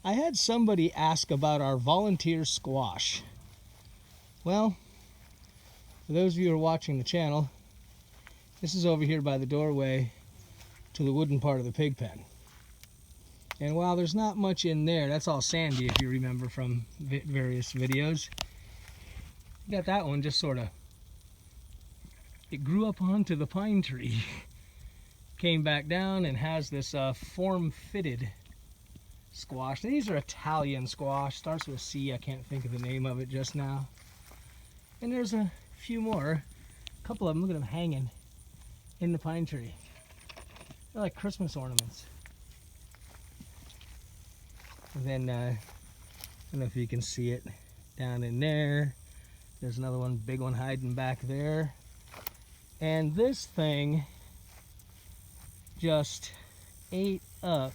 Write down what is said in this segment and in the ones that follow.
I had somebody ask about our volunteer squash. Well, for those of you who are watching the channel, this is over here by the doorway to the wooden part of the pig pen. And while there's not much in there, that's all sandy if you remember from various videos. You got that one just sort of, it grew up onto the pine tree, came back down and has this form-fitted squash. These are Italian squash, starts with a C, I can't think of the name of it just now. And there's a few more, a couple of them, look at them hanging in the pine tree. They're like Christmas ornaments. And then, I don't know if you can see it down in there. There's another one, big one hiding back there. And this thing just ate up.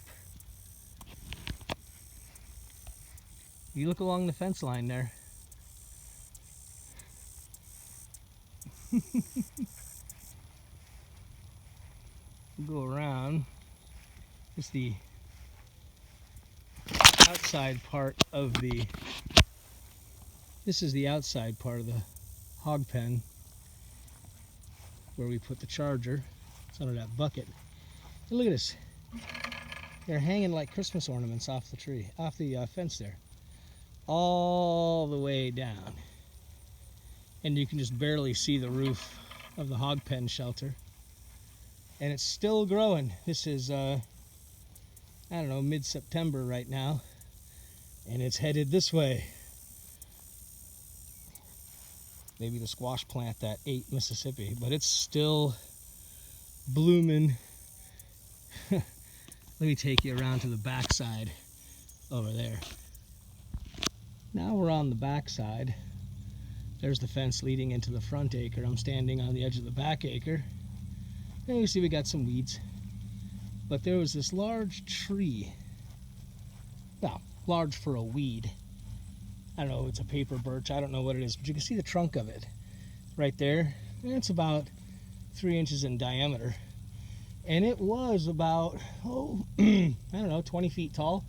You look along the fence line there. Go around. It's the outside part of the, this is the outside part of the hog pen where we put the charger. It's under that bucket. And look at this. They're hanging like Christmas ornaments off the tree, off the fence there. All the way down. And you can just barely see the roof of the hog pen shelter. And it's still growing. This is, I don't know, mid-September right now. And it's headed this way. Maybe the squash plant that ate Mississippi, but it's still blooming. Let me take you around to the backside over there. Now we're on the backside. There's the fence leading into the front acre. I'm standing on the edge of the back acre. And you see we got some weeds. But there was this large tree. Well, large for a weed. I don't know if it's a paper birch, I don't know what it is, but you can see the trunk of it right there. And it's about 3 inches in diameter. And it was about, I don't know, 20 feet tall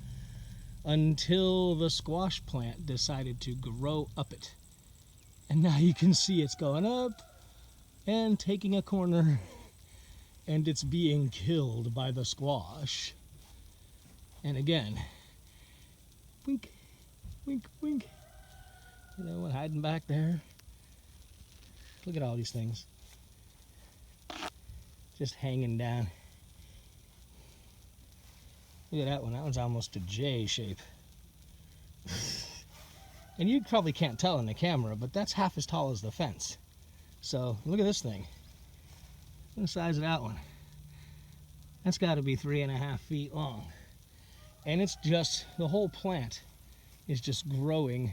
until the squash plant decided to grow up it. And now you can see it's going up and taking a corner, and it's being killed by the squash. And again, wink, wink, wink. You know, one hiding back there. Look at all these things. Just hanging down. Look at that one. That one's almost a J shape. And you probably can't tell in the camera, but that's half as tall as the fence. So look at this thing. Look at the size of that one. That's got to be 3.5 feet long. And it's just, the whole plant is just growing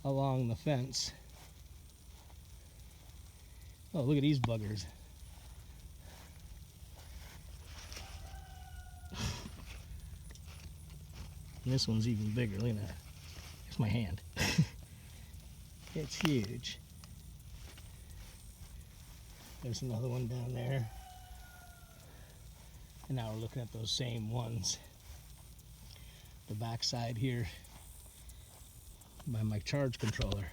along the fence. Oh, look at these buggers. And this one's even bigger, look at that. It's my hand. It's huge. There's another one down there. And now we're looking at those same ones. The backside here by my charge controller.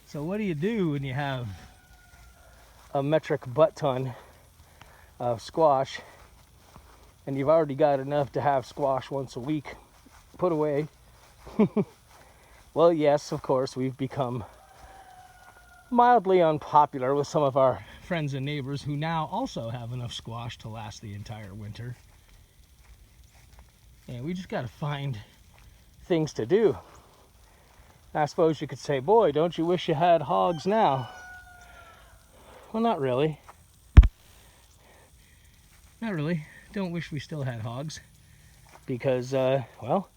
So what do you do when you have a metric butt ton of squash and you've already got enough to have squash once a week put away? Well, yes, of course, we've become mildly unpopular with some of our friends and neighbors who now also have enough squash to last the entire winter. And we just got to find things to do. I suppose you could say, boy, don't you wish you had hogs now? Well, not really. Not really. Don't wish we still had hogs. Because, well,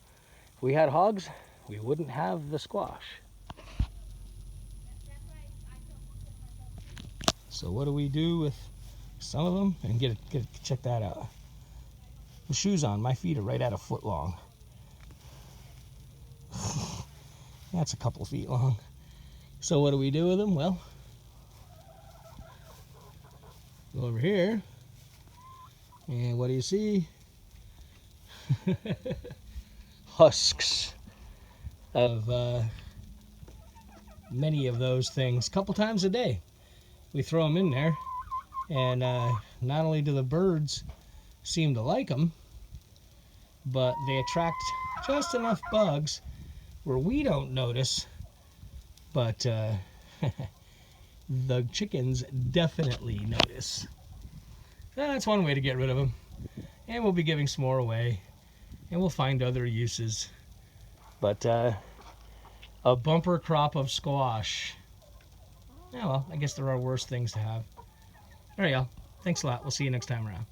if we had hogs, we wouldn't have the squash. So what do we do with some of them? And check that out. With shoes on, my feet are right at a foot long. That's a couple feet long. So what do we do with them? Well, go over here, and what do you see? husks of many of those things a couple times a day. We throw them in there, and not only do the birds seem to like them, but they attract just enough bugs where we don't notice, but the chickens definitely notice. That's one way to get rid of them. And we'll be giving some more away, and we'll find other uses. But a bumper crop of squash. Yeah, well, I guess there are worse things to have. All right, y'all. Thanks a lot. We'll see you next time around.